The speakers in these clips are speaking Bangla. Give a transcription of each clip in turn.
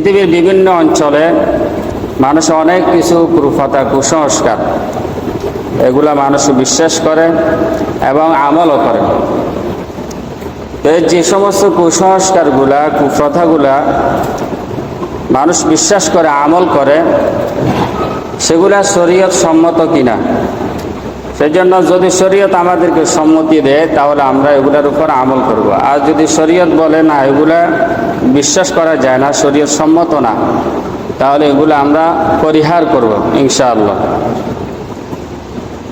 পৃথিবীর বিভিন্ন অঞ্চলে মানুষ অনেক কিছু কুপ্রথা, কুসংস্কার এগুলা মানুষ বিশ্বাস করে এবং আমলও করে। যে সমস্ত কুসংস্কারগুলা, কুপ্রথাগুলা মানুষ বিশ্বাস করে, আমল করে, সেগুলা শরীয়ত সম্মত কিনা। সেজন্য যদি শরীয়ত আমাদেরকে সম্মতি দেয় তাহলে আমরা এগুলার উপর আমল করব। আর যদি শরীয়ত বলে না, এগুলা বিশ্বাস করা যায় না, শরীয়ত সম্মত না, তাহলে এগুলো আমরা পরিহার করব ইনশাআল্লাহ।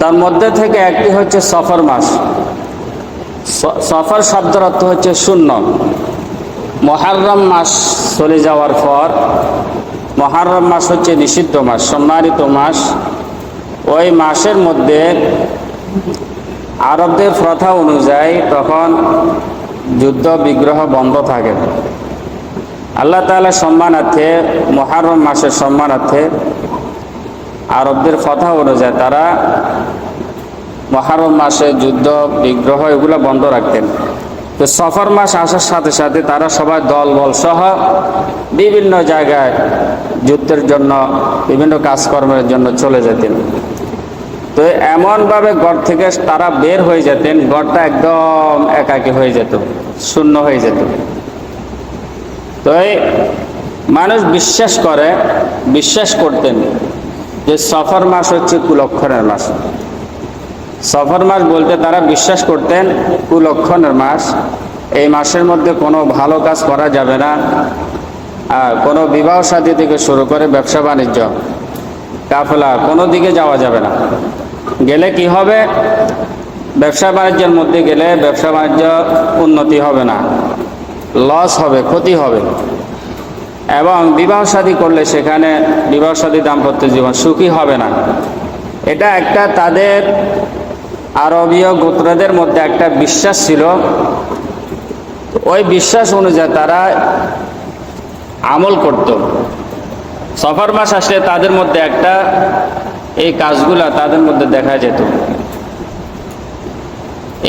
তার মধ্যে থেকে একটি হচ্ছে সফর মাস। সফর শব্দের অর্থ হচ্ছে শূন্য। মুহররম মাস চলে যাওয়ার পর, মুহররম মাস হচ্ছে নিষিদ্ধ মাস, সম্মানিত মাস। ওই মাসের মধ্যে আরবদের প্রথা অনুযায়ী তখন যুদ্ধ বিগ্রহ বন্ধ থাকে। আল্লাহ তাআলা সম্মানার্থে, মুহররম মাসের সম্মানার্থে আরবদের কথা অনুযায়ী তারা মুহররম মাসে যুদ্ধ বিগ্রহ এগুলো বন্ধ রাখতেন। তো সফর মাস আসার সাথে সাথে তারা সবাই দলবল সহ বিভিন্ন জায়গায় যুদ্ধের জন্য, বিভিন্ন কাজকর্মের জন্য চলে যেতেন। তো এমনভাবে ঘর থেকে তারা বের হয়ে যেতেন, ঘরটা একদম একাকী হয়ে যেত, শূন্য হয়ে যেত। তো মানুষ বিশ্বাস করতেন যে সফর মাস হচ্ছে কুলক্ষণের মাস। সফর মাস বলতে তারা বিশ্বাস করতেন কুলক্ষণের মাস। এই মাসের মধ্যে কোনো ভালো কাজ করা যাবে না, কোনো বিবাহ শাদী থেকে শুরু করে ব্যবসা বাণিজ্য, কাফেলা কোনো দিকে যাওয়া যাবে না। গেলে কি হবে? ব্যবসা বাণিজ্যের মধ্যে গেলে ব্যবসা বাণিজ্য উন্নতি হবে না, লস হবে, ক্ষতি হবে। এবং বিবাহ শাদী করলে সেখানে বিবাহ শাদী দাম্পত্য জীবন সুখী হবে না। এটা একটা তাদের আরবীয় গোত্রদের মধ্যে একটা বিশ্বাস ছিল। ওই বিশ্বাস অনুযায়ী তারা আমল করত। সফর মাস আসলে তাদের মধ্যে একটা এই কাজগুলা তাদের মধ্যে দেখা যেত।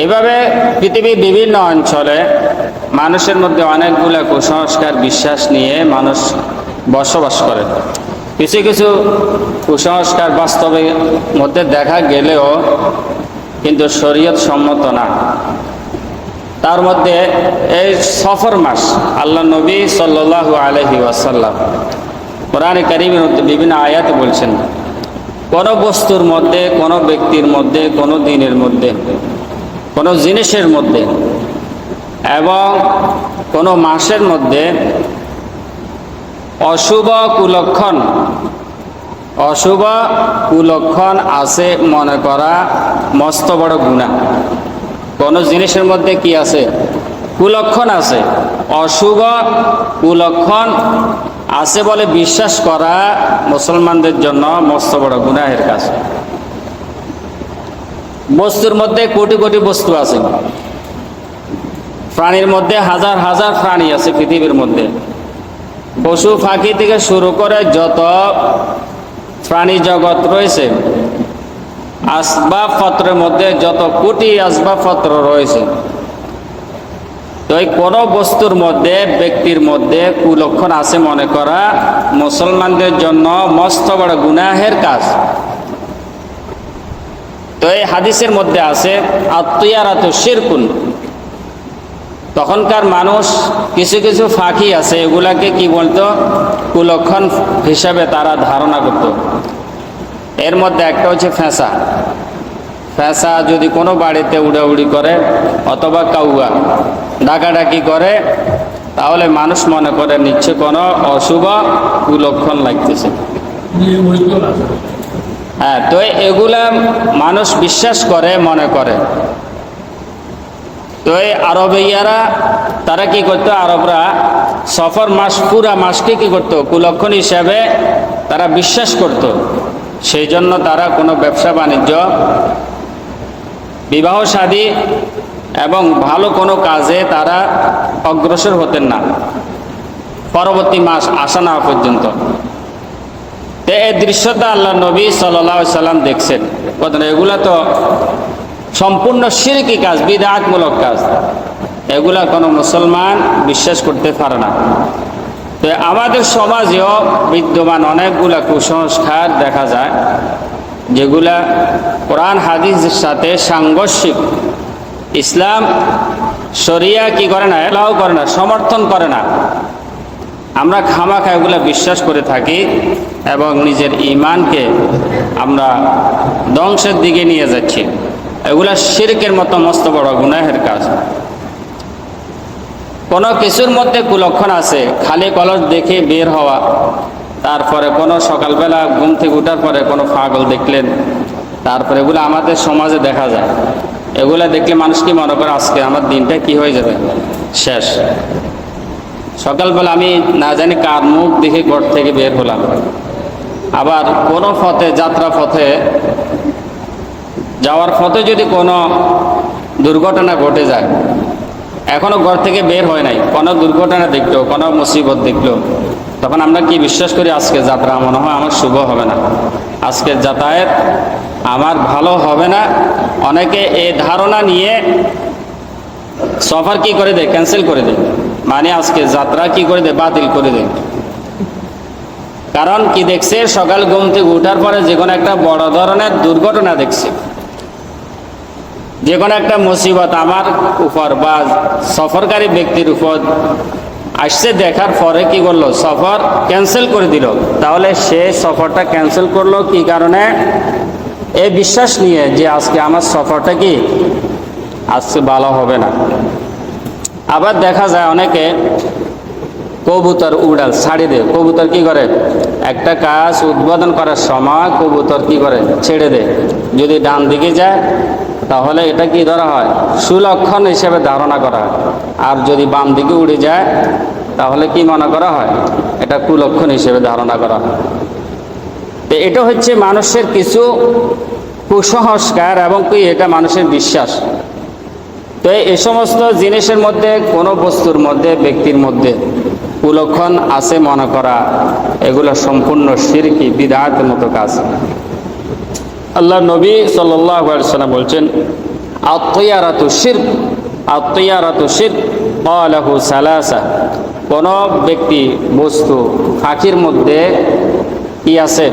এভাবে পৃথিবীর বিভিন্ন অঞ্চলে মানুষের মধ্যে অনেকগুলা কুসংস্কার, বিশ্বাস নিয়ে মানুষ বসবাস করে। কিছু কিছু কুসংস্কার বাস্তবের মধ্যে দেখা গেলেও কিন্তু শরীয়ত সম্মত না। তার মধ্যে এই সফর মাস, আল্লাহ নবী সাল্লাল্লাহু আলাইহি ওয়াসাল্লাম কোরআনে কারীমের মধ্যে বিভিন্ন আয়াতে বলছেন, কোনো বস্তুর মধ্যে, কোনো ব্যক্তির মধ্যে, কোনো দিনের মধ্যে, কোনো জিনিসের মধ্যে এবং কোনো মাসের মধ্যে অশুভ কুলক্ষণ আছে মনে করা মস্ত বড় গুনাহ। কোনো জিনিসের মধ্যে কি আছে? কুলক্ষণ আছে, অশুভ কুলক্ষণ আছে বলে বিশ্বাস করা মুসলমানদের জন্য মস্ত বড় গুনাহের কাজ। বস্তুর মধ্যে কোটি কোটি বস্তু আছে, প্রাণীর মধ্যে হাজার হাজার প্রাণী আছে পৃথিবীর মধ্যে। পশু পাখি থেকে শুরু করে যত প্রাণী জগৎ রয়েছে, আসবাবপত্রের মধ্যে যত কোটি আসবাবপত্র রয়েছে, তো এই কোনো বস্তুর মধ্যে, ব্যক্তির মধ্যে কুলক্ষণ আছে মনে করা মুসলমানদের জন্য মস্ত বড় গুনাহের কাজ। তো এই হাদিসের মধ্যে আছে আত্মীয়ারাত শিরকুন। তখনকার মানুষ কিছু কিছু ফাঁকি আছে, এগুলাকে কি বলতো? কুলক্ষণ হিসাবে তারা ধারণা করত। এর মধ্যে একটা হচ্ছে ফেঁসা। ফেঁসা যদি কোনো বাড়িতে উড়াউড়ি করে অথবা কাউয়া ডাকাডাকি করে, তাহলে মানুষ মনে করে নিচ্ছে কোনো অশুভ কুলক্ষণ লাগতেছে। হ্যাঁ, তো এগুলা মানুষ বিশ্বাস করে, মনে করে। তো এই আরবিয়ারা তারা কি করতো? আরবরা সফর মাস, পুরা মাসকে কি করতো? কুলক্ষণ হিসাবে তারা বিশ্বাস করত। সেই জন্য তারা কোনো ব্যবসা বাণিজ্য, বিবাহ শাদী এবং ভালো কোনো কাজে তারা অগ্রসর হতেন না পরবর্তী মাস আসা না পর্যন্ত। তো এই দৃশ্যটা আল্লাহ নবী সাল্লাল্লাহু আলাইহি সাল্লাম দেখছেন। এগুলা তো সম্পূর্ণ শিরকি কাজ, বিদআতমূলক কাজ। এগুলা কোনো মুসলমান বিশ্বাস করতে পারে না। তো আমাদের সমাজেও বিদ্যমান অনেকগুলা কুসংস্কার দেখা যায়, যেগুলা কোরআন হাদিসের সাথে সাংঘর্ষিক। ইসলাম শরিয়া কি করে না, এলাও করে না, সমর্থন করে না। আমরা খামাখা এগুলা বিশ্বাস করে থাকি এবং নিজের ঈমানকে আমরা ধ্বংসের দিকে নিয়ে যাচ্ছি। এগুলা শিরকের মতো মস্ত বড় গুনাহের কাজ। কোনো কিছুর মধ্যে কুলক্ষণ আছে, খালি কলস দেখে বের হওয়া, তারপরে কোনো সকালবেলা ঘুম থেকে উঠার পরে কোনো পাগল দেখলেন, তারপরে এগুলো আমাদের সমাজে দেখা যায়। এগুলা দেখলে মানুষ কি মনে করে, আজকে আমার দিনটা কি হয়ে যাবে, শেষ। সকালবেলা আমি না জানি কার মুখ দেখে ঘর থেকে বের হলাম। আবার কোনো পথে, যাত্রা পথে যাওয়ার পথে যদি কোনো দুর্ঘটনা ঘটে যায়, এখনো ঘর থেকে বের হয় নাই, কোনো দুর্ঘটনা দেখলো, কোনো মুসিবত দেখলো, তখন আমরা কি বিশ্বাস করি, আজকে যাত্রা মনে হয় আমার শুভ হবে না, আজকের যাতায়াত আমার ভালো হবে না। অনেকে এই ধারণা নিয়ে সফর কি করে দেয়, ক্যান্সেল করে দেয়, মানে আজকে যাত্রা কি করে দেয়, বাতিল করে দেয়। কারণ কি দেখছে, সকাল ঘুম থেকে উঠার পরে যে কোনো একটা বড় ধরনের দুর্ঘটনা দেখছে, যে কোনো একটা মুসিবত আমার উপর বা সফরকারী ব্যক্তির উপর আসছে, দেখার পরে কি করলো, সফর ক্যান্সেল করে দিল। তাহলে সে সফরটা ক্যান্সেল করলো কি কারণে, এই বিশ্বাস নিয়ে যে আজকে আমার সফরটা কি আজকে ভালো হবে না। আবার দেখা যায় অনেকে কবুতর উড়াল ছাড়ি দেয়। কবুতর কি করে, একটা কাজ উদ্বোধন করার সময় কবুতর কি করে, ছেড়ে দেয়। যদি ডান দিকে যায় তাহলে এটা কি ধরা হয়, সুলক্ষণ হিসেবে ধারণা করা হয়। আর যদি বাম দিকে উড়ে যায় তাহলে কি মনে করা হয়, এটা কুলক্ষণ হিসেবে ধারণা করা হয়। তো এটা হচ্ছে মানুষের কিছু কুসংস্কার এবং কি এটা মানুষের বিশ্বাস। তো এই সমস্ত জিনিসের মধ্যে, কোনো বস্তুর মধ্যে, ব্যক্তির মধ্যে কুলক্ষণ আছে মনে করা, এগুলো সম্পূর্ণ শিরকি বিদআতের মতো কাজ। আল্লাহ নবী সাল্লাল্লাহু আলাইহি ওয়াসাল্লাম বলছেন, আত-তিয়ারাতু শিরক, আত-তিয়ারাতু শিরক ক্বালাহু সালাসা। কোন ব্যক্তি, বস্তু, পাখির মধ্যে কি আছে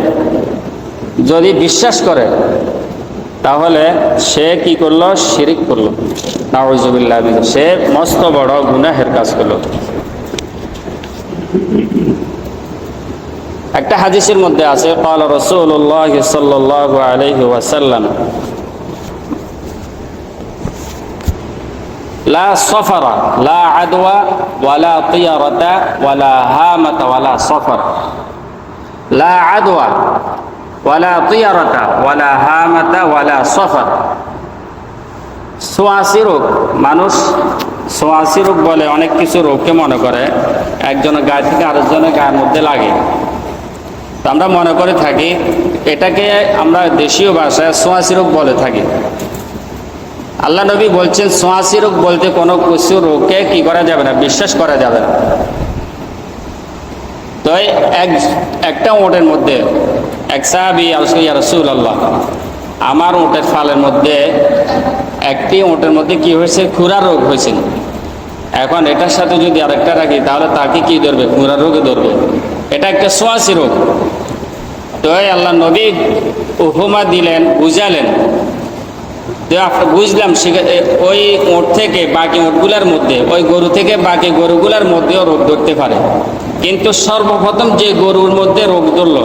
যদি বিশ্বাস করে তাহলে সে কি করলো, শিরিক করলো, নাউযুবিল্লাহ, সে মস্ত বড় গুনাহের কাজ করলো। একটা হাদিসের মধ্যে আছে, ক্বালা রাসূলুল্লাহ সাল্লাল্লাহু আলাইহি ওয়াসাল্লাম, লা সফরা লা আদওয়া ওয়ালা তিয়ারাতা ওয়ালা হামাতা ওয়ালা সফর। লা আদওয়া ওয়ালা তিয়ারাতা ওয়ালা হামাতা ওয়ালা সফর। ছোঁয়াচি রোগ, মানুষ ছোঁয়াচি রোগ বলে অনেক কিছু রোগকে মনে করে একজনের গায়ে থেকে আরেকজনের গায়ের মধ্যে লাগে। তো আমরা মনে করে থাকি, এটাকে আমরা দেশীয় ভাষায় ছোঁয়াচি রোগ বলে থাকি। আল্লাহ নবী বলছেন, ছোঁয়াচি রোগ বলতে কোনো কিছু রোগকে কি করা যাবে না, বিশ্বাস করা যাবে না। তো একটা ওটের মধ্যে এক সাহাবী আল্লাহ, ইয়া রাসূলুল্লাহ, আমার ওটের ফালের মধ্যে একটি ওটের মধ্যে কি হয়েছে, খুরা রোগ হয়েছে। এখন এটার সাথে যদি আরেকটা রাখি তাহলে তাকে কি ধরবে, খুরা রোগে ধরবে। এটা একটা ছোঁয়াচি রোগ। তো আল্লাহ নবী উপমা দিলেন, বুঝালেন। তো বুঝলাম ওই ওট থেকে বাকি ওটগুলার মধ্যে, ওই গরু থেকে বাকি গরুগুলার মধ্যেও রোগ ধরতে পারে, কিন্তু সর্বপ্রথম যে গরুর মধ্যে রোগ ধরলো,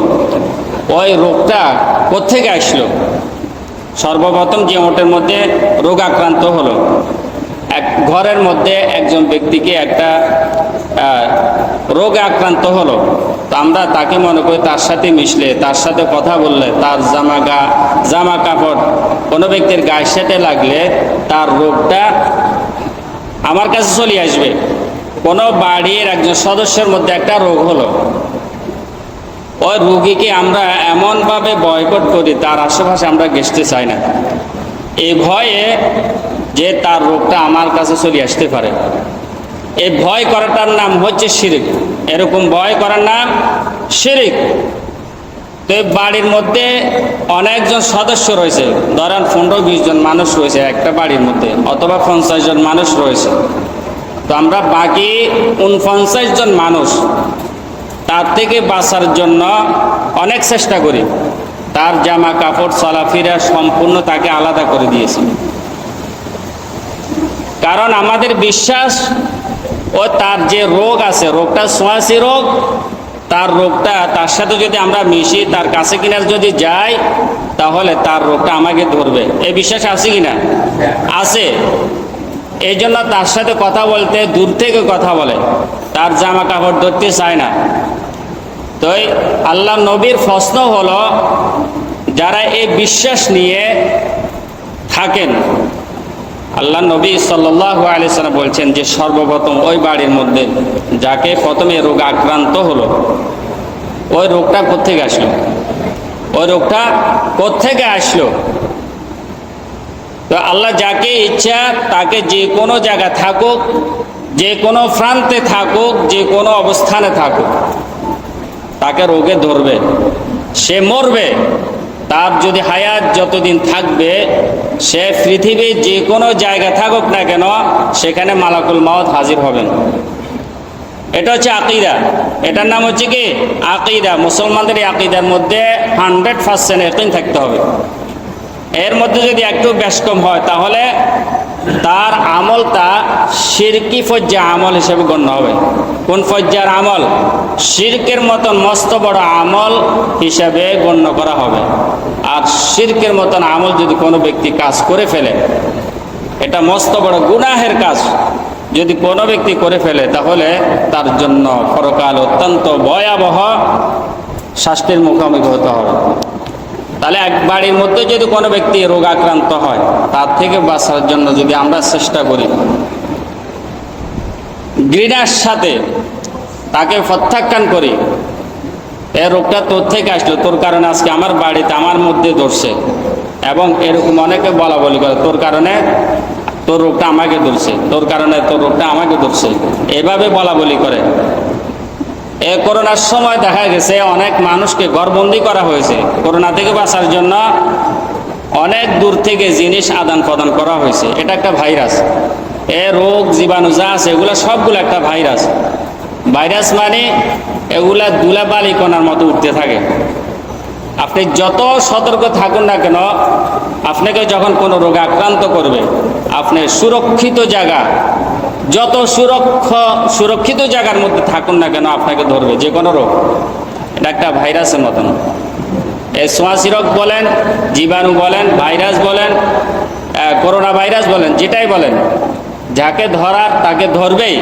ওই রোগটা কোত্থেকে আসলো? সর্বপ্রথম যে ওটের মধ্যে রোগ আক্রান্ত হলো, এক ঘরের মধ্যে একজন ব্যক্তিকে একটা রোগে আক্রান্ত হলো। তো আমরা তাকে মনে করি তার সাথে মিশলে, তার সাথে কথা বললে, তার জামা কাপড় কোনো ব্যক্তির গায়ের সাথে লাগলে তার রোগটা আমার কাছে চলে আসবে। কোনো বাড়ির একজন সদস্যের মধ্যে একটা রোগ হলো, ওই রোগীকে আমরা এমনভাবে বয়কট করি, তার আশেপাশে আমরা ঘেঁষতে চাই না, এই ভয়ে যে তার রোগটা আমার কাছে চলে আসতে পারে। এই ভয় করাটার নাম হচ্ছে শিরিক। এরকম ভয় করার নাম শিরিক। তো বাড়ির মধ্যে অনেকজন সদস্য রয়েছে, ধরেন 15-20 জন মানুষ রয়েছে একটা বাড়ির মধ্যে, অথবা 50 জন মানুষ রয়েছে। তো আমরা বাকি 49 জন মানুষ তার থেকে বাঁচার জন্য অনেক চেষ্টা করি। তার জামা কাপড় চলাফেরা সম্পূর্ণ তাকে আলাদা করে দিয়েছি। কারণ আমাদের বিশ্বাস ও তার যে রোগ আছে, রোগটা ছোঁয়াচে রোগ, তার রোগটা তার সাথে যদি আমরা মিশি, তার কাছে কিনা যদি যাই, তাহলে তার রোগটা আমাকে ধরবে। এই বিশ্বাস আছে কিনা? আছে। এই জন্য তার সাথে কথা বলতে দূর থেকে কথা বলে, তার জামা কাপড় ধরতে চায় না। তো আল্লাহ নবীর প্রশ্ন হলো, যারা এই বিশ্বাস নিয়ে থাকেন, আল্লাহ নবী সাল্লাল্লাহু আলাইহি সাল্লাম বলছেন যে সর্বপ্রথম ওই বাড়ির মধ্যে যাকে প্রথমে রোগ আক্রান্ত হলো, ওই রোগটা কোত্থেকে আসলো? ওই রোগটা কোত্থেকে আসলো? তো আল্লাহ যাকে ইচ্ছা তাকে যে কোনো জায়গা থাকুক, যে কোনো প্রান্তে থাকুক, যে কোনো অবস্থানে থাকুক, তাকে রোগে ধরবে, সে মরবে। তার যদি হায়াত যতদিন থাকবে, সে পৃথিবীর যে কোনো জায়গা থাকুক না কেন, সেখানে মালাকুল মাউত হাজির হবেন। এটা হচ্ছে আকীদা। এটার নাম হচ্ছে কি? আকীদা। মুসলমানদের এই আকীদার মধ্যে 100% ইয়াকিন থাকতে হবে। এর মধ্যে যদি একটু বেশ কম হয়, তাহলে তার আমলটা শিরকি পর্যায়ে আমল হিসেবে গণ্য হবে। কোন পর্যায়ের আমল? শিরকের মতন মস্ত বড় আমল হিসাবে গণ্য করা হবে। আর শিরকের মতন আমল যদি কোনো ব্যক্তি কাজ করে ফেলে, এটা মস্ত বড় গুনাহের কাজ যদি কোনো ব্যক্তি করে ফেলে, তাহলে তার জন্য পরকাল অত্যন্ত ভয়াবহ শাস্তির মুখোমুখি হতে হবে। তাহলে এক বাড়ির মধ্যে যদি কোনো ব্যক্তি রোগ আক্রান্ত হয়, তার থেকে বাঁচার জন্য যদি আমরা চেষ্টা করি, ঘৃণার সাথে তাকে প্রত্যাখ্যান করি, এই রোগটা তোর থেকে আসলো, তোর কারণে আজকে আমার বাড়িতে আমার মধ্যে ধরছে, এবং এরকম অনেকে বলা বলি করে, তোর কারণে তোর রোগটা আমাকে ধরছে, তোর কারণে তোর রোগটা আমাকে ধরছে, এভাবে বলা বলি করে। এই করোনার সময় দেখা গেছে অনেক মানুষকে ঘরবন্দি করা হয়েছে। করোনা থেকে বাঁচার জন্য অনেক দূর থেকে জিনিস আদান প্রদান করা হয়েছে। এটা একটা ভাইরাস। এ রোগ জীবাণু যা আছে এগুলো সবগুলো একটা ভাইরাস। ভাইরাস মানে এগুলা ধুলাবালি কণার মতো উঠতে থাকে। আপনি যত সতর্ক থাকুন না কেন, আপনাকে যখন কোনো রোগ আক্রান্ত করবে, আপনি সুরক্ষিত জায়গা, যত সুরক্ষিত জায়গার মধ্যে থাকুন না কেন, আপনাকে ধরবে যে কোনো রোগ। এটা একটা ভাইরাসের মতন। এই ছোঁয়াচে রোগ বলেন, জীবাণু বলেন, ভাইরাস বলেন, করোনা ভাইরাস বলেন, যেটাই বলেন, যাকে ধরার তাকে ধরবেই।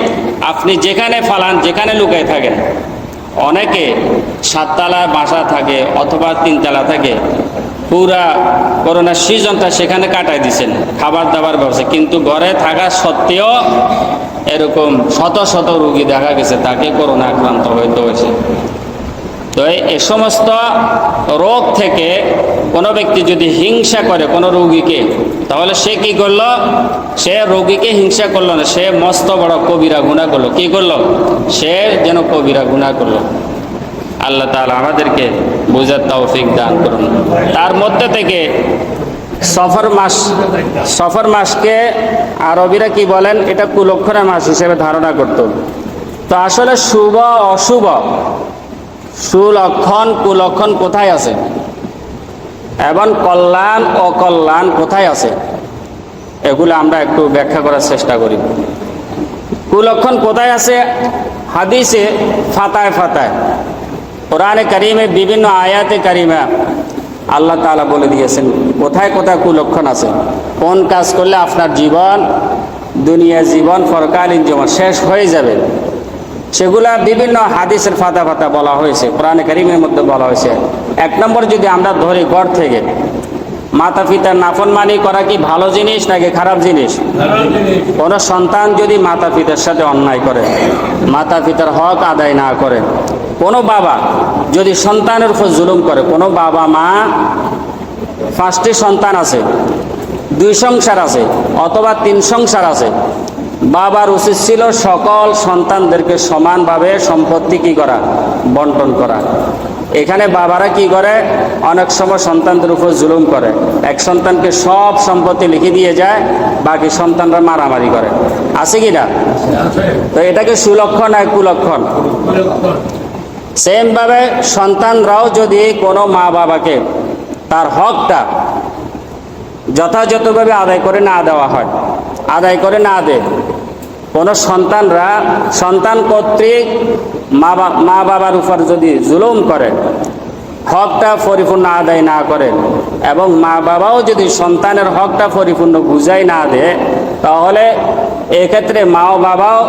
আপনি যেখানে ফালান, যেখানে লুকায় থাকেন, অনেকে 7 তলায় বাসা থাকে অথবা 3 তলা থাকে, পুরা করোনার সিজনটা সেখানে কাটাই দিচ্ছেন, খাবার দাবার ব্যবস্থা, কিন্তু ঘরে থাকা সত্ত্বেও এরকম শত শত রোগী দেখা গেছে তাকে করোনা আক্রান্ত হইতে হয়েছে। তো এই সমস্ত রোগ থেকে কোনো ব্যক্তি যদি হিংসা করে কোনো রোগীকে, তাহলে সে কি করলো? সে রোগীকে হিংসা করলো না, সে মস্ত বড় কবিরা গুনাহ করলো। কি করলো? সে যেন কবিরা গুনাহ করলো। আল্লাহ তাআলা আমাদেরকে বুঝার তৌফিক দান করুন। তার মধ্যে থেকে সফর মাসকে আরবিরা কি বলেন? এটা কুলক্ষণের মাস হিসেবে ধারণা করত। তো আসলে শুভ অশুভ, সুলক্ষণ কুলক্ষণ কোথায় আছে, এবং কল্যাণ অকল্যাণ কোথায় আছে, এগুলো আমরা একটু ব্যাখ্যা করার চেষ্টা করি। কুলক্ষণ কোথায় আছে? হাদিসে ফাতায় কোরআনে কারিমে বিভিন্ন আয়াতে কারিমা আল্লাহ তাআলা বলে দিয়েছেন কোথায় কোথায় কুলক্ষণ আছে, কোন কাজ করলে আপনার জীবন, দুনিয়া জীবন, পরকালীন জীবন শেষ হয়ে যাবে, সেগুলা বিভিন্ন হাদিসের ফাতা বলা হয়েছে, কোরআনে কারিমের মধ্যে বলা হয়েছে। 1 নম্বর যদি আমরা ধরি, ঘর থেকে মাতা পিতার নাফরমানি করা কি ভালো জিনিস নাকি খারাপ জিনিস? কোনো সন্তান যদি মাতা পিতার সাথে অন্যায় করে, মাতা পিতার হক আদায় না করে, কোনো বাবা যদি সন্তানের উপর জুলুম করে, কোনো বাবা মা 5টি সন্তান আছে, 2 সংসার আছে অথবা 3 সংসার আছে, বাবার উচিত ছিল সকল সন্তানদেরকে সমানভাবে সম্পত্তি কি করা? বন্টন করা। এখানে বাবারা কি করে? অনেক সময় সন্তানদের উপর জুলুম করে, এক সন্তানকে সব সম্পত্তি লিখে দিয়ে যায়, বাকি সন্তানরা মারামারি করে। আছে কি না? তো এটাকে সুলক্ষণ আর কুলক্ষণ? সেমভাবে সন্তানরাও যদি কোনো মা বাবাকে তার হকটা যথাযথভাবে আদায় করে না দেওয়া হয়, আদায় করে না দেয়, কোনো সন্তানরা সন্তান কর্তৃক মা বাবার উপর যদি জুলুম করে, হকটা পরিপূর্ণ আদায় না করে, এবং মা বাবাও যদি সন্তানের হকটা পরিপূর্ণ বুঝাই না দেয়, তাহলে এক্ষেত্রে মা ও বাবাও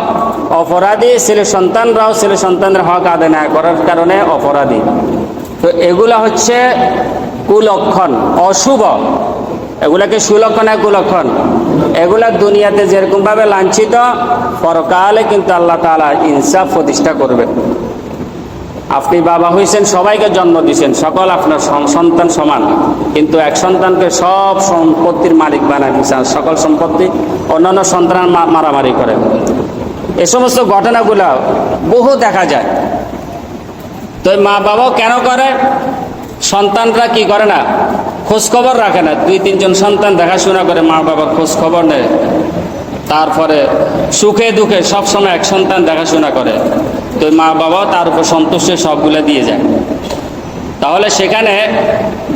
অপরাধী, ছেলে সন্তানরাও ছেলে সন্তানের হক আদায় না করার কারণে অপরাধী। তো এগুলা হচ্ছে কুলক্ষণ, অশুভ। এগুলাকে সুলক্ষণ আর কুলক্ষণ, এগুলা দুনিয়াতে যেরকমভাবে লাঞ্ছিত, পরকালে কিন্তু আল্লাহ তাআলা ইনসাফ প্রতিষ্ঠা করবেন। আপনি বাবা হয়েছেন, সবাইকে জন্ম দিয়েছেন, সকল আপনার সন্তান সমান, কিন্তু এক সন্তানকে সব সম্পত্তির মালিক বানায় দিয়েছেন, সকল সম্পত্তি অন্যান্য সন্তান মারামারি করে। এ সমস্ত ঘটনাগুলো বহু দেখা যায়। তো মা বাবাও কেন করে? সন্তানরা কি করে না, খোঁজখবর রাখে না। 2-3 জন সন্তান দেখাশোনা করে, মা বাবার খোঁজখবর নেয়, তারপরে সুখে দুঃখে সবসময় এক সন্তান দেখাশোনা করে। তো মা বাবাও তার উপর সন্তুষ্ট সবগুলো দিয়ে যায়। তাহলে সেখানে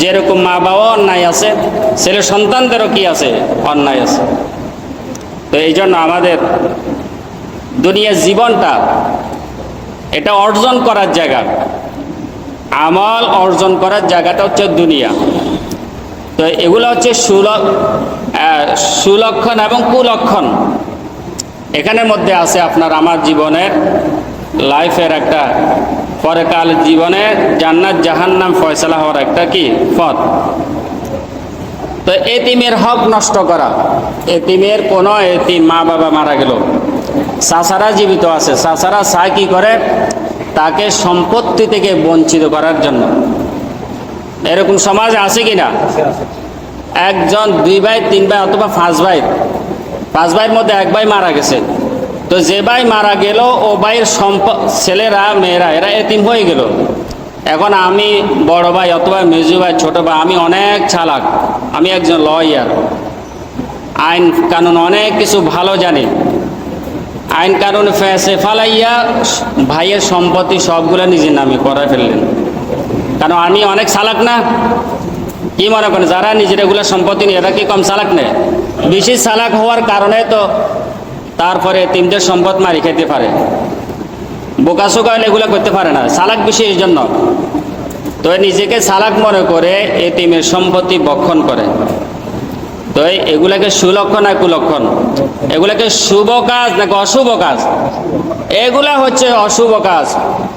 যেরকম মা বাবা অন্যায় আছে, ছেলে সন্তানদেরও কি আছে, অন্যায় আছে। তো এই জন্য আমাদের দুনিয়ার জীবনটা এটা অর্জন করার জায়গা, আমল অর্জন করার জায়গাটা হচ্ছে দুনিয়া। তো এগুলো হচ্ছে সুলক্ষণ এবং কুলক্ষণ। এখানের মধ্যে আছে আপনার আমার জীবনের লাইফের একটা পরকাল জীবনে জান্নাত জাহান্নাম ফয়সালা হওয়ার একটা কি পথ। তো এতিমের হক নষ্ট করা, এতিমের কোনো এতিম মা বাবা মারা গেল, চাচারা জীবিত আছে, চাচারা চায় কি করে, তাকে সম্পত্তি থেকে বঞ্চিত করার জন্য। এরকম সমাজ আছে কিনা? একজন 2 ভাই 3 ভাই অথবা 5 ভাই, 5 ভাইয়ের মধ্যে 1 ভাই মারা গেছে। তো যে ভাই মারা গেল, ও ভাইয়ের ছেলেরা মেয়েরা এরা এতিম হয়ে গেল। এখন আমি বড় ভাই অথবা মেজু ভাই ছোট ভাই, আমি অনেক চালাক, আমি একজন লয়ার, আইন কানুন অনেক কিছু ভালো জানি, আইন কানুন ফেসে ফালাইয়া ভাইয়ের সম্পত্তি সবগুলো নিজের নামে করে ফেললেন। কারণ আমি অনেক চালাক না? কি মনে করেন যারা নিজের এগুলো সম্পত্তি নিয়ে, এরা কি কম চালাক নেই? বেশি চালাক হওয়ার কারণে তো তারপরে তিনদের সম্পদ মারি খেতে পারে। বোকাশোকা হলে এগুলো করতে পারে না, চালাক বেশি এই জন্য। তো নিজেকে চালাক মনে করে এতিমের সম্পত্তি ভক্ষণ করে। তো এগুলাকে সুলক্ষণ আর কুলক্ষণ, এগুলাকে শুভ কাজ নাকি অশুভ কাজ? এগুলা হচ্ছে অশুভ কাজ,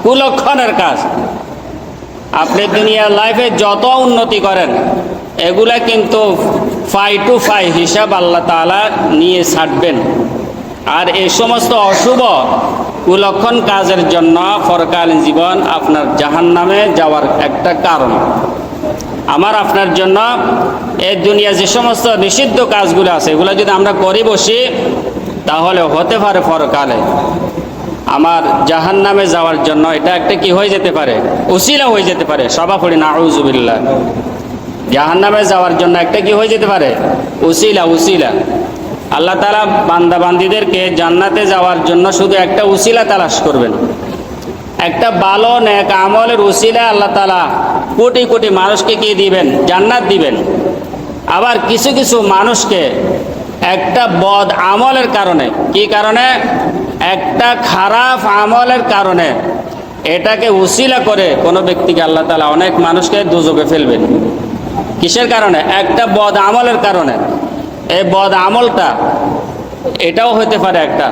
কুলক্ষণের কাজ। আপনি দুনিয়ার লাইফে যত উন্নতি করেন, এগুলা কিন্তু 5 to 5 হিসাব আল্লাহ তাআলা নিয়ে ছাড়বেন। আর এই সমস্ত অশুভ কুলক্ষণ কাজের জন্য পরকালীন জীবন আপনার জাহান্নামে যাওয়ার একটা কারণ। আমার আপনার জন্য এই দুনিয়া যে সমস্ত নিষিদ্ধ কাজগুলো আছে, এগুলো যদি আমরা করে বসি, তাহলে হতে পারে পরকালে আমার জাহান্নামে যাওয়ার জন্য এটা একটা কি হয়ে যেতে পারে, উসিলা হয়ে যেতে পারে। সবা পড়ি নাউযুবিল্লাহ। জাহান্নামে যাওয়ার জন্য একটা কি হয়ে যেতে পারে, উসিলা। উসিলা আল্লাহ তাআলা বান্দা বান্দীদেরকে জান্নাতে যাওয়ার জন্য শুধু একটা উসিলা তালাশ করবেন, একটা ভালো নেক আমলের উসিলা আল্লাহ তাআলা কোটি কোটি মানুষকে কি দিবেন, জান্নাত দিবেন। আবার কিছু কিছু মানুষকে একটা বদ আমলের কারণে, কি কারণে, একটা খারাপ আমলের কারণে এটাকে উসিলা করে কোনো ব্যক্তিকে আল্লাহ তাআলা অনেক মানুষকে দোজখে ফেলবেন। কিসের কারণে? একটা বদ আমলের কারণে। এই বদ আমলটা এটাও হতে পারে একটা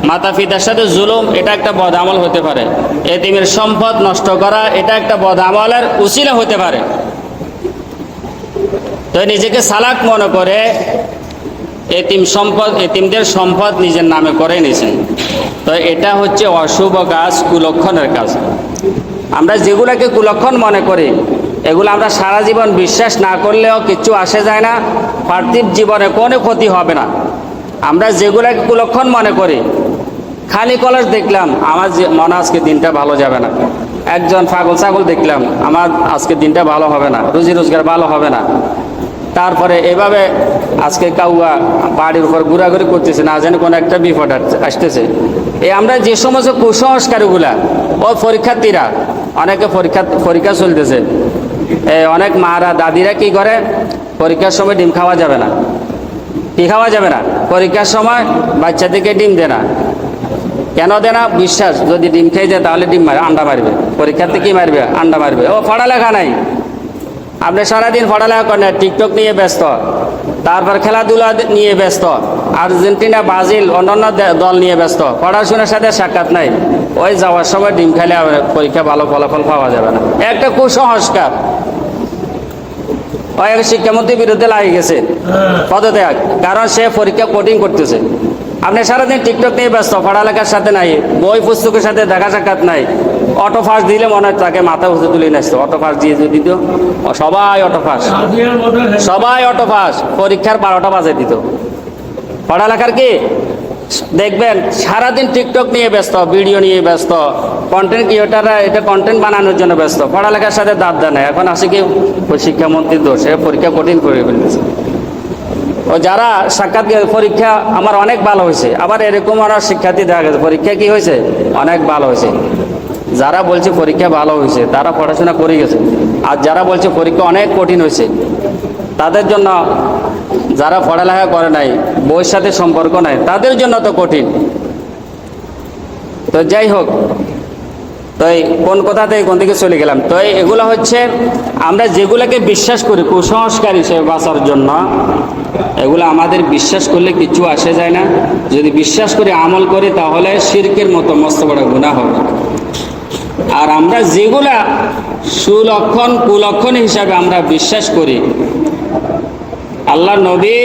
মাতা পিতার সাথে জুলুম, এটা একটা বদ আমল হতে পারে। এতিমের সম্পদ নষ্ট করা, এটা একটা বদ আমলের উসিলা হতে পারে। তো নিজেকে চালাক মনে করে এতিমদের সম্পদ নিজের নামে করে নিয়েছেন। তো এটা হচ্ছে অশুভ কাজ, কুলক্ষণের কাজ। আমরা যেগুলোকে কুলক্ষণ মনে করি, এগুলো আমরা সারা জীবন বিশ্বাস না করলেও কিচ্ছু আসে যায় না, পার্থিব জীবনে কোনো ক্ষতি হবে না। আমরা যেগুলোকে কুলক্ষণ মনে করি, খালি কলস দেখলাম, আমার মনে আজকে দিনটা ভালো যাবে না। একজন পাগল ছাগল দেখলাম, আমার আজকে দিনটা ভালো হবে না, রুজি রোজগার ভালো হবে না। তারপরে এভাবে আজকে কাউয়া বাড়ির উপর ঘোরাঘুরি করতেছে, না জানি কোনো একটা বিপদ আসতেছে। এই আমরা যে সমস্ত কুসংস্কারগুলা, ওই পরীক্ষার্থীরা অনেকে পরীক্ষা চলতেছে, অনেক মারা দাদিরা কি করে, পরীক্ষার সময় ডিম খাওয়া যাবে না। কি খাওয়া যাবে না? পরীক্ষার সময় বাচ্চাদেরকে ডিম দেয় না। কেন দেয় না? বিশ্বাস, যদি ডিম খেয়ে যায় তাহলে ডিম মারবে, আন্ডা মারবে। পরীক্ষার্থী কি মারবে? আন্ডা মারবে। ও পড়ালেখা নাই, আপনি সারাদিন পড়ালেখা করেন, টিকটক নিয়ে ব্যস্ত, তারপর খেলাধুলা নিয়ে ব্যস্ত, আর্জেন্টিনা, ব্রাজিল, অন্যান্য দল নিয়ে ব্যস্ত, পড়াশোনার সাথে সাক্ষাৎ নাই। ওই যাওয়ার সময় ডিম খেলে পরীক্ষা ভালো ফলাফল পাওয়া যাবে না। একটা কুসংস্কার। ওই শিক্ষামন্ত্রীর বিরুদ্ধে লাগে গেছে পদত্যাগ, কারণ সে পরীক্ষা কঠিন করতেছে। আপনি সারাদিন টিকটক নিয়ে ব্যস্ত, পড়ালেখার সাথে নাই, বই পুস্তকের সাথে দেখা সাক্ষাৎ নাই। অটো ফাঁস দিলে মনে হয় তাকে মাথা উঁচু তুলে নিয়ে অটো ফাঁস দিয়ে যদি দিত, সবাই অটো ফাঁস, সবাই অটো ফাঁস, পরীক্ষার 12টা বাজে দিত। পড়ালেখার কি দেখবেন, সারাদিন টিকটক নিয়ে ব্যস্ত, ভিডিও নিয়ে ব্যস্ত, কন্টেন্ট ক্রিয়েটাররা এটা কন্টেন্ট বানানোর জন্য ব্যস্ত, পড়ালেখার সাথে দাঁত দেয় না। এখন আসে কি শিক্ষামন্ত্রীর দোষ, পরীক্ষা কঠিন করে ফেলতেছে। ও যারা সাক্ষাৎ পরীক্ষা আমার অনেক ভালো হয়েছে, আবার এরকম আরো শিক্ষার্থী দেখা গেছে পরীক্ষা কি হয়েছে, অনেক ভালো হয়েছে। যারা বলছে পরীক্ষা ভালো হয়েছে তারা পড়াশোনা করে গেছে, আর যারা বলছে পরীক্ষা অনেক কঠিন হয়েছে তাদের জন্য, যারা পড়ালেখা করে নাই, বইয়ের সাথে সম্পর্ক নাই, তাদের জন্য তো কঠিন। তো যাই হোক, তো কোন কথা থেকে কোন দিকে চলে গেলাম। তো এগুলো হচ্ছে আমরা যেগুলোকে বিশ্বাস করি কুসংস্কার হিসেবে বাঁচার জন্য, এগুলো আমাদের বিশ্বাস করলে কিছু আসে যায় না। যদি বিশ্বাস করে আমল করি তাহলে শিরকের মতো মস্ত বড় গুনাহ হবে। আর আমরা যেগুলা সুলক্ষণ কুলক্ষণ হিসাবে আমরা বিশ্বাস করি, আল্লাহ নবী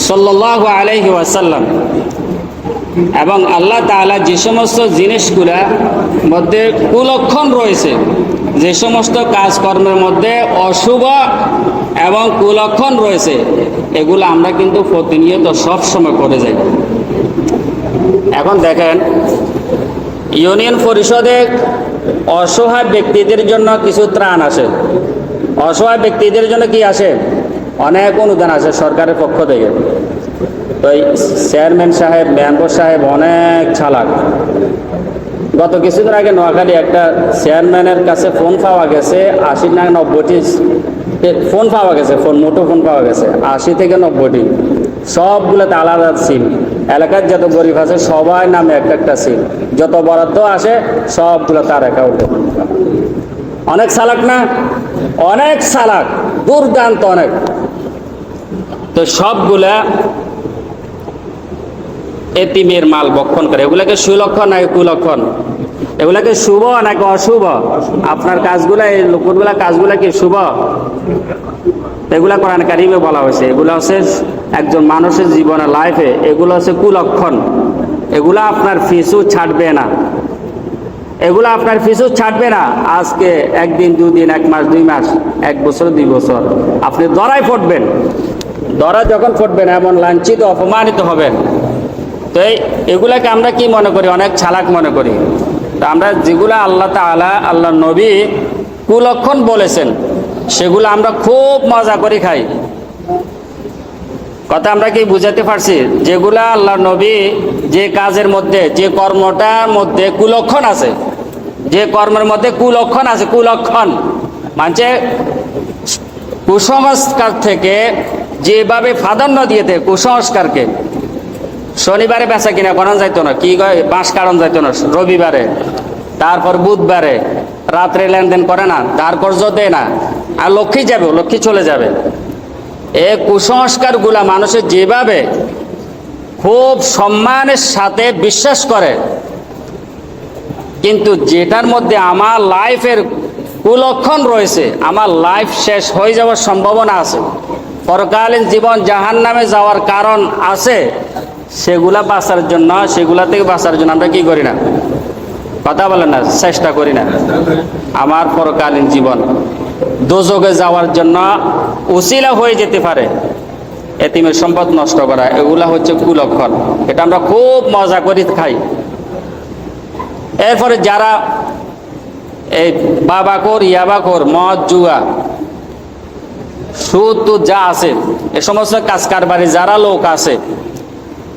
সাল্লাল্লাহু আলাইহি ওয়াসাল্লাম এবং আল্লাহ তাআলা যে সমস্ত জিনিসগুলা মধ্যে কুলক্ষণ রয়েছে, যে সমস্ত কাজকর্মের মধ্যে অশুভ এবং কুলক্ষণ রয়েছে, এগুলো আমরা কিন্তু প্রতিনিয়ত সব সময় করে যাই। এখন দেখেন, ইউনিয়ন পরিষদে অসহায় ব্যক্তিদের জন্য কিছু ত্রাণ আসে, অসহায় ব্যক্তিদের জন্য কি আসে, অনেক অনুদান আসে সরকারের পক্ষ থেকে। তো এই চেয়ারম্যান সাহেব, মেম্বার সাহেব অনেক চালাক। গত কিছুদিন আগে নোয়াখালী একটা চেয়ারম্যানের কাছে ফোন পাওয়া গেছে, 80 না 90টি ফোন পাওয়া গেছে, মুঠো ফোন পাওয়া গেছে 80 থেকে 90টি, সবগুলোতে আলাদা সিম। এলাকার যত গরিব আছে সবাই নামে একটা একটা সিম, যত বরাদ্দ আসে সবগুলো তার অ্যাকাউন্টে। অনেক চালাক না? অনেক চালাক, দুর্দান্ত অনেক। তো সবগুলা এতিমের মাল বক্ষণ করে। এগুলাকে সুলক্ষণ নাকি কুলক্ষণ? এগুলাকে শুভ নাকি অশুভ? আপনার কাজগুলা, এই লোকগুলা কাজগুলা কি শুভ? এগুলা কোরআন কারিমে বলা হয়েছে, এগুলা হচ্ছে একজন মানুষের জীবনে, লাইফে এগুলো হচ্ছে কুলক্ষণ। এগুলা আপনার পিছু ছাড়বে না, এগুলো আপনার পিছু ছাড়বে না। আজকে একদিন, দুদিন, 1 মাস, 2 মাস, 1 বছর, 2 বছর আপনি ধরায় পড়বেন। ধরা যখন পড়বেন এমন লাঞ্ছিত, অপমানিত হবেন। তো এগুলাকে আমরা কি মনে করি? অনেক চালাক মনে করি। তা আমরা যেগুলা আল্লাহ তাআলা, আল্লাহ নবী কুলক্ষণ বলেছেন, সেগুলো আমরা খুব মজা করে খাই। কথা আমরা কি বুঝাতে পারছি? যেগুলা আল্লাহ নবী, যে কাজের মধ্যে, যে কর্মটার মধ্যে কুলক্ষণ আছে, যে কর্মের মধ্যে কুলক্ষণ আছে, কুলক্ষণ মানে কুসংস্কার থেকে যেভাবে প্রাধান্য দিয়েছে কুসংস্কারকে, শনিবারে বেচা কিনা করান যাইতো না, কি কয় বাঁশ কারণ যাইতো না রবিবারে, তারপর বুধবারে রাত্রে লেনদেন করে না, ধার কর্জ দেয় না, আর লক্ষ্মী যাবে, লক্ষ্মী চলে যাবে। এই কুসংস্কার গুলা মানুষের যেভাবে খুব সম্মানের সাথে বিশ্বাস করে, কিন্তু যেটার মধ্যে আমার লাইফের কুলক্ষণ রয়েছে, আমার লাইফ শেষ হয়ে যাওয়ার সম্ভাবনা আছে, পরকালীন জীবন জাহান্নামে যাওয়ার কারণ আছে, সেগুলা বাঁচার জন্য, সেগুলা থেকে বাঁচার জন্য আমরা কি করি না? কথা বলেন না, চেষ্টা করি না। আমার পরকালীন জীবন দোজখে যাওয়ার জন্য উসিলা হয়ে যেতে পারে এতিমের সম্পদ নষ্ট করা, এগুলা হচ্ছে কুলক্ষণ। এটা আমরা খুব মজা করে খাই। এরপরে যারা এই বাবাখোর, ইয়াবাখোর, মদ, জুয়া, সুদ টুদ যা আছে, এ সমস্ত কাজ কারবারি যারা লোক আছে,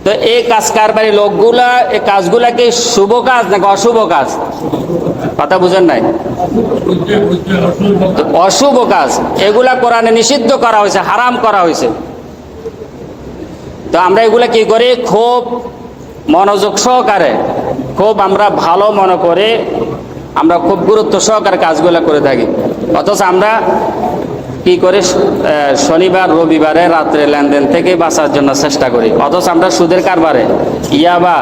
তো এই কাজ কারবারি লোকগুলা, এই কাজগুলা কি শুভ কাজ নাকি অশুভ কাজ? কথা বুঝেন নাই? তো অশুভ কাজ, এগুলা কোরআনে নিষিদ্ধ করা হয়েছে, হারাম করা হয়েছে। তো আমরা এগুলা কি করি, খুব মনোযোগ সহকারে, খুব আমরা ভালো মনে করে আমরা খুব গুরুত্ব সহকারে কাজগুলা করে থাকি। অথচ আমরা কি করি, শনিবার রবিবারে রাত্রে লেনদেন থেকে বাঁচার জন্য চেষ্টা করি। অথচ আমরা সুদের কারবারে, ইয়াবা,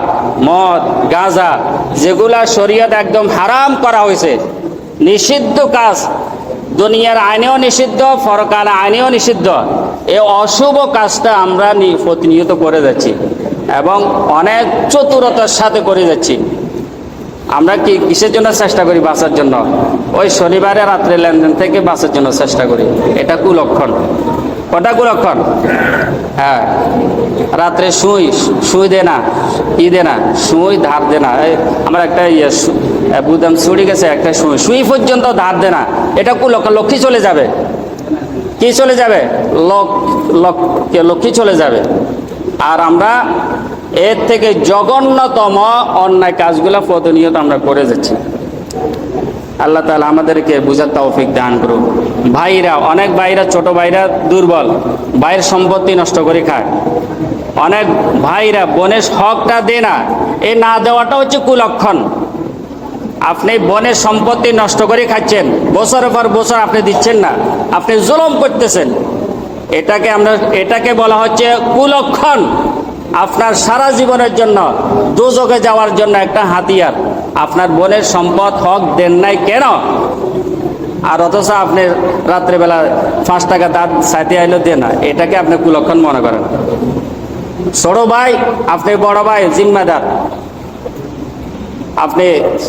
মদ, গাঁজা, যেগুলা শরীয়ত একদম হারাম করা হয়েছে, নিষিদ্ধ কাজ, দুনিয়ার আইনেও নিষিদ্ধ, পরকালে আইনেও নিষিদ্ধ, এই অশুভ কাজটা আমরা প্রতিনিয়ত করে যাচ্ছি এবং অনেক চতুরতার সাথে করে যাচ্ছি। আমরা কি কিসের জন্য চেষ্টা করি? বাঁচার জন্য। ওই শনিবারে রাত্রে লেনদেন থেকে বাঁচার জন্য চেষ্টা করি। এটা কুলক্ষণ। কটা কুলক্ষণ? হ্যাঁ, রাত্রে সুই দে না, কি দে না, সুই ধার দে না। আমার একটা বুদাম ছুড়ে গেছে, একটা সুই পর্যন্ত ধার দে না, এটা কুলক্ষণ। লক্ষ্মী চলে যাবে। কি চলে যাবে? লক্ষ্মী চলে যাবে। আর আমরা এর থেকে জঘন্যতম অন্যায় কাজগুলো প্রতিনিয়ত আমরা করে যাচ্ছি। আল্লাহ তাআলা আমাদেরকে বুঝার তৌফিক দান করুন। ভাইরা, অনেক ভাইরা, ছোট ভাইরা দুর্বল, ভাইয়ের সম্পত্তি নষ্ট করে খায়। অনেক ভাইরা বোনের হকটা দেয় না, এ না দেওয়াটা হচ্ছে কুলক্ষণ। আপনি বোনের সম্পত্তি নষ্ট করে খাচ্ছেন, বছরের পর বছর আপনি দিচ্ছেন না, আপনি জুলুম করতেছেন। এটাকে বলা হচ্ছে কুলক্ষণ। আপনার সারা জীবনের জন্য দোজখে যাওয়ার জন্য একটা হাতিয়ার। আপনার বোনের সম্পদ হক দেন নাই কেন? আর অথচ আপনি রাত্রেবেলা 5 টাকা দাঁত সাইতে আইলো দেন না, এটাকে আপনি কুলক্ষণ মনে করেন। ছোট ভাই, আপনি বড় ভাই জিম্মাদার, আপনি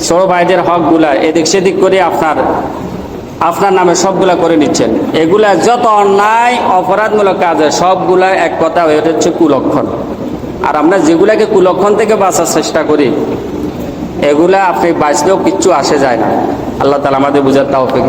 ছোট ভাইদের হকগুলা এদিক সেদিক করে আপনার নামে সবগুলা করে নিচ্ছেন। এগুলা যত অন্যায় অপরাধমূলক কাজ, সবগুলা এক কথা এটা হচ্ছে কুলক্ষণ। আর আমরা যেগুলাকে কুলক্ষণ থেকে বাঁচার চেষ্টা করি, এগুলা আপনি বাঁচলেও কিচ্ছু আসে যায় না। আল্লাহ তাআলা আমাদের বুঝার তৌফিক